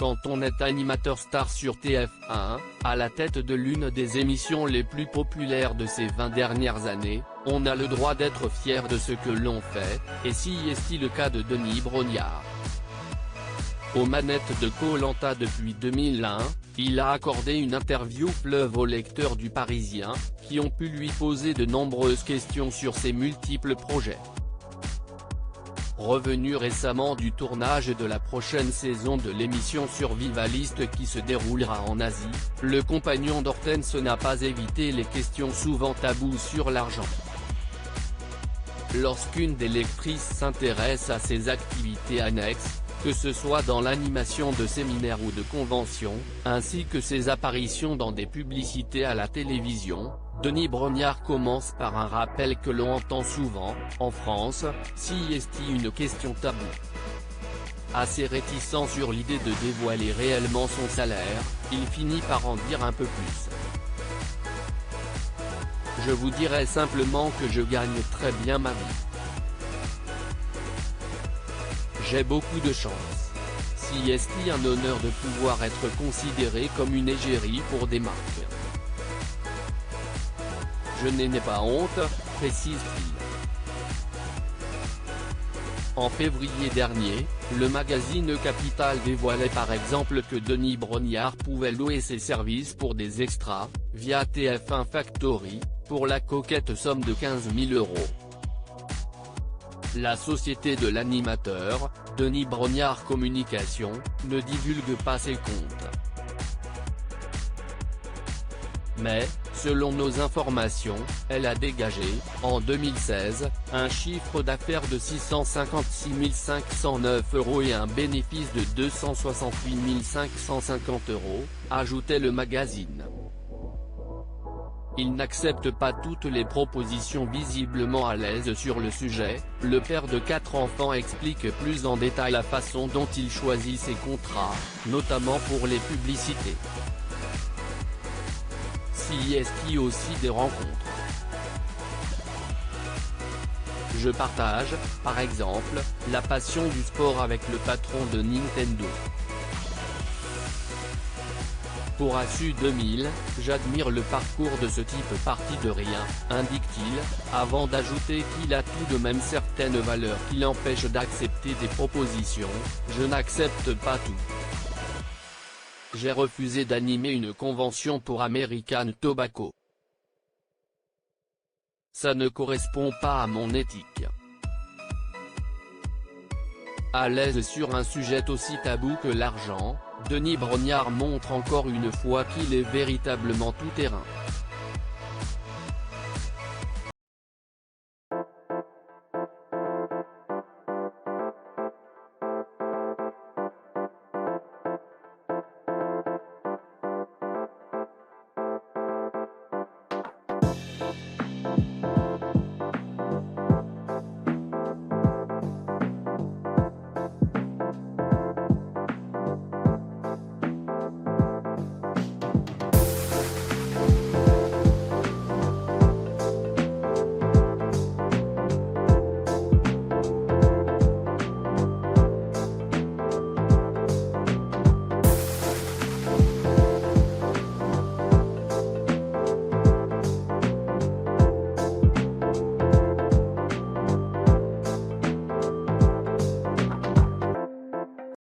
Quand on est animateur star sur TF1, à la tête de l'une des émissions les plus populaires de ces 20 dernières années, on a le droit d'être fier de ce que l'on fait, et si est-il le cas de Denis Brognard. Aux manettes de Koh-Lanta depuis 2001, il a accordé une interview fleuve aux lecteurs du Parisien, qui ont pu lui poser de nombreuses questions sur ses multiples projets. Revenu récemment du tournage de la prochaine saison de l'émission Survivaliste qui se déroulera en Asie, le compagnon d'Hortense n'a pas évité les questions souvent taboues sur l'argent. Lorsqu'une des lectrices s'intéresse à ses activités annexes, que ce soit dans l'animation de séminaires ou de conventions, ainsi que ses apparitions dans des publicités à la télévision, Denis Brognard commence par un rappel que l'on entend souvent, en France, si est-il une question taboue. Assez réticent sur l'idée de dévoiler réellement son salaire, il finit par en dire un peu plus. Je vous dirais simplement que je gagne très bien ma vie. J'ai beaucoup de chance. Si est-il un honneur de pouvoir être considéré comme une égérie pour des marques. Je n'ai pas honte, précise-t-il. En février dernier, le magazine Capital dévoilait par exemple que Denis Brognard pouvait louer ses services pour des extras, via TF1 Factory, pour la coquette somme de 15 000 €. La société de l'animateur, Denis Brognard Communication, ne divulgue pas ses comptes. Mais, selon nos informations, elle a dégagé, en 2016, un chiffre d'affaires de 656 509 € et un bénéfice de 268 550 €, ajoutait le magazine. Il n'accepte pas toutes les propositions. Visiblement à l'aise sur le sujet, le père de 4 enfants explique plus en détail la façon dont il choisit ses contrats, notamment pour les publicités. Si est-il aussi des rencontres. Je partage, par exemple, la passion du sport avec le patron de Nintendo. Pour ASU 2000, j'admire le parcours de ce type parti de rien, indique-t-il, avant d'ajouter qu'il a tout de même certaines valeurs qui l'empêchent d'accepter des propositions. Je n'accepte pas tout. J'ai refusé d'animer une convention pour American Tobacco. Ça ne correspond pas à mon éthique. À l'aise sur un sujet aussi tabou que l'argent, Denis Brognard montre encore une fois qu'il est véritablement tout-terrain.